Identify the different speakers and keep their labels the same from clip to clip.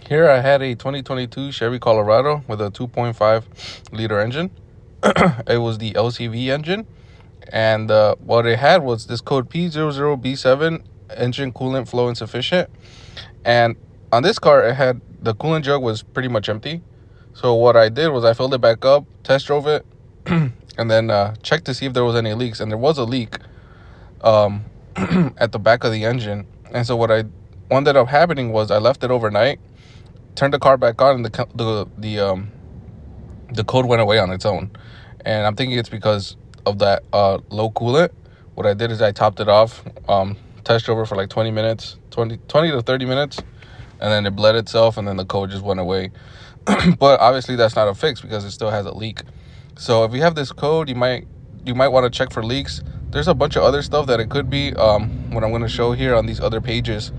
Speaker 1: Here I had a 2022 Chevy Colorado with a 2.5 liter engine. It was the LCV engine, and what it had was this code P00B7, engine coolant flow insufficient. And on this car, it had the coolant jug was pretty much empty. So what I did was I filled it back up, test drove it, and then checked to see if there was any leaks. And there was a leak at the back of the engine. And so what ended up happening was I left it overnight, turned the car back on, and the code went away on its own. And I'm thinking it's because of that low coolant. What I did is I topped it off, test drove it for like 20 to 30 minutes, and then it bled itself, and then the code just went away. But obviously that's not a fix because it still has a leak. So if you have this code, you might want to check for leaks. There's a bunch of other stuff that it could be. What I'm going to show here on these other pages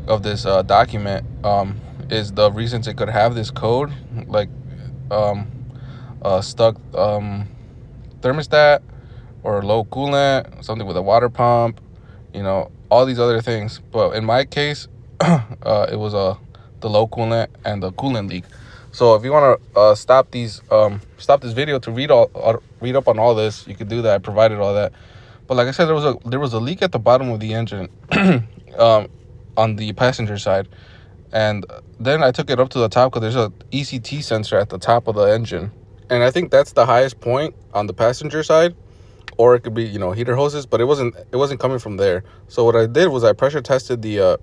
Speaker 1: of this document is the reasons it could have this code, like stuck thermostat or low coolant, something with a water pump, all these other things. But in my case, it was the low coolant and the coolant leak. So if you want to stop this video to read up on all this, you could do that. I provided all that. But like I said, there was a leak at the bottom of the engine on the passenger side. And then I took it up to the top because there's a ECT sensor at the top of the engine. And I think that's the highest point on the passenger side. Or it could be, heater hoses, but it wasn't coming from there. So what I did was I pressure tested the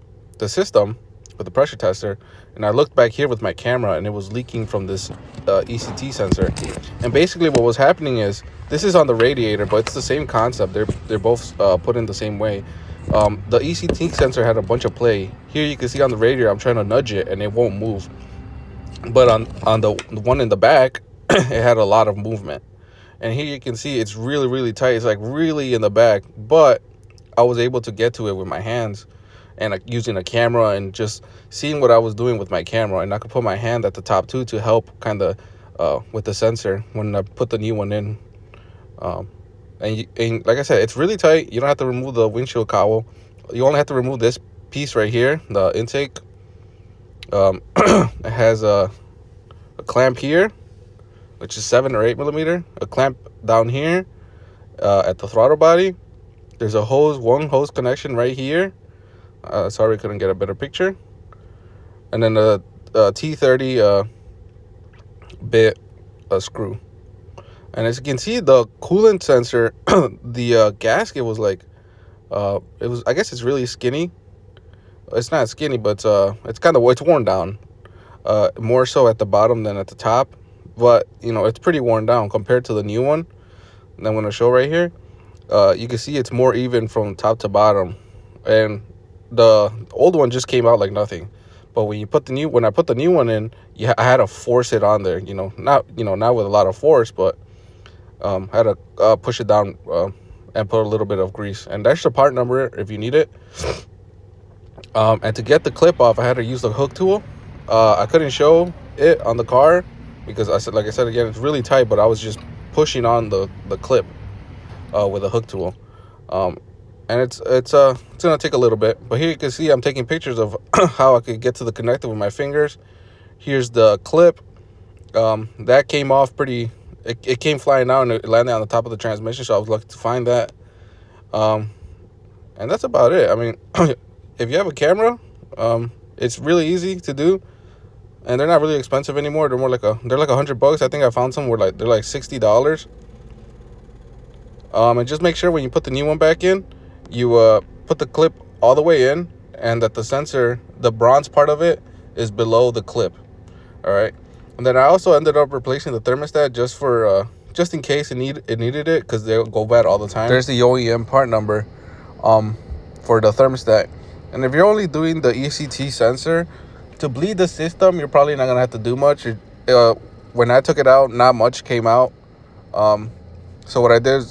Speaker 1: system with the pressure tester, and I looked back here with my camera, and it was leaking from this ECT sensor. And basically what was happening is, this is on the radiator, but it's the same concept. They're both put in the same way. The ECT sensor had a bunch of play. Here you can see on the radiator, I'm trying to nudge it, and it won't move. But on the one in the back, it had a lot of movement. And here you can see it's really, really tight. It's like really in the back, but I was able to get to it with my hands and using a camera and just seeing what I was doing with my camera. And I could put my hand at the top too to help kind of with the sensor when I put the new one in. And like I said, it's really tight. You don't have to remove the windshield cowl. You only have to remove this piece right here, the intake. It has a clamp here, which is 7 or 8 millimeter, a clamp down here at the throttle body. There's one hose connection right here. Sorry, I couldn't get a better picture. And then a T30 bit screw. And as you can see, the coolant sensor, the gasket was like, I guess it's really skinny. It's not skinny, but it's worn down. More so at the bottom than at the top. But, it's pretty worn down compared to the new one that I'm going to show right here. You can see it's more even from top to bottom. And the old one just came out like nothing. But when I put the new one in, I had to force it on there. Not with a lot of force, but I had to push it down and put a little bit of grease. And that's the part number if you need it. And to get the clip off, I had to use the hook tool. I couldn't show it on the car because like I said again, it's really tight, but I was just pushing on the clip with a hook tool. And it's gonna take a little bit, but here you can see I'm taking pictures of how I could get to the connector with my fingers. Here's the clip. That came off it came flying out and it landed on the top of the transmission, so I was lucky to find that. And that's about it. I mean, if you have a camera, it's really easy to do. And they're not really expensive anymore. They're like $100. I think I found some where they're like $60. And just make sure when you put the new one back in, you put the clip all the way in, and that the sensor, the bronze part of it, is below the clip. All right. And then I also ended up replacing the thermostat just in case it needed it, because they go bad all the time. There's the OEM part number for the thermostat. And if you're only doing the ECT sensor, to bleed the system, you're probably not going to have to do much. When I took it out, not much came out. So what I did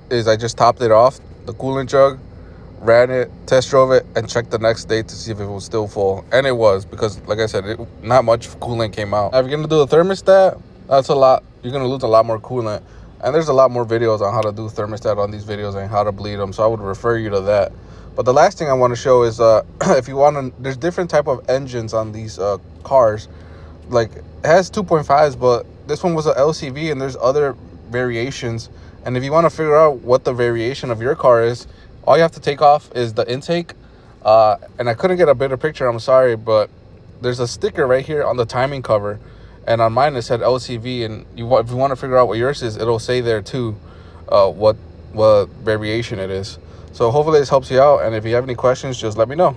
Speaker 1: is I just topped it off, the coolant jug, ran it, test drove it, and checked the next day to see if it was still full. And it was, because like I said, not much coolant came out. Now, if you're going to do the thermostat, that's a lot. You're going to lose a lot more coolant. And there's a lot more videos on how to do thermostat on these videos and how to bleed them. So I would refer you to that. But the last thing I want to show is if you want to, there's different type of engines on these cars. Like, it has 2.5s, but this one was a LCV, and there's other variations. And if you want to figure out what the variation of your car is, all you have to take off is the intake. And I couldn't get a better picture, I'm sorry, but there's a sticker right here on the timing cover, and on mine it said LCV. And if you want to figure out what yours is, it'll say there too what variation it is. So hopefully this helps you out, and if you have any questions, just let me know.